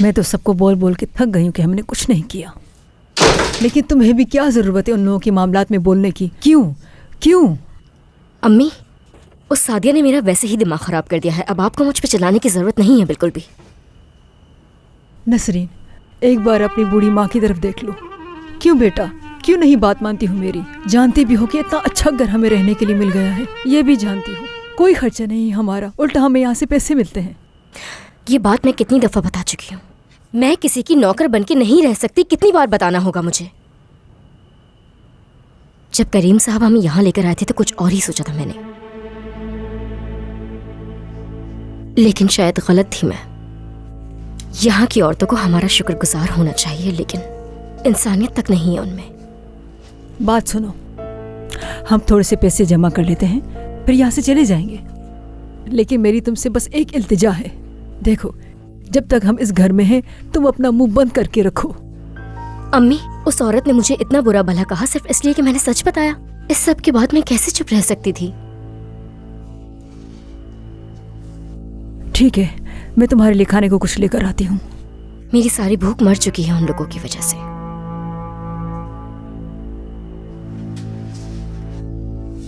मैं तो सबको बोल बोल के थक गई हूँ कि हमने कुछ नहीं किया, लेकिन तुम्हें भी क्या जरूरत है उन लोगों के मामलात में बोलने की? क्यों क्यों? अम्मी, उस सादिया ने मेरा वैसे ही दिमाग खराब कर दिया है। अब आपको मुझ पे चलाने की जरूरत नहीं है बिल्कुल भी। नसरीन, एक बार अपनी बूढ़ी माँ की तरफ देख लो। क्यों बेटा, क्यों नहीं बात मानती हो मेरी? जानती भी हो कि इतना अच्छा घर हमें रहने के लिए मिल गया है, ये भी जानती हो कोई खर्चा नहीं हमारा, उल्टा हमें यहाँ से पैसे मिलते हैं। ये बात मैं कितनी दफा बता चुकी हूँ। मैं किसी की नौकर बन के नहीं रह सकती, कितनी बार बताना होगा मुझे? जब करीम साहब हमें यहाँ लेकर आए थे तो कुछ और ही सोचा था मैंने, लेकिन शायद गलत थी मैं। यहाँ की औरतों को हमारा शुक्रगुजार होना चाहिए, लेकिन इंसानियत तक नहीं है उनमें। बात सुनो, हम थोड़े से पैसे जमा कर लेते हैं, फिर यहाँ से चले जाएंगे। लेकिन मेरी तुमसे बस एक इल्तिजा है, देखो जब तक हम इस घर में हैं तुम अपना मुंह बंद करके रखो। अम्मी, उस औरत ने मुझे इतना बुरा भला कहा सिर्फ इसलिए कि मैंने सच बताया। इस सब के बाद मैं कैसे चुप रह सकती थी? ठीक है, मैं तुम्हारे लिए खाने को कुछ लेकर आती हूँ। मेरी सारी भूख मर चुकी है उन लोगों की वजह से।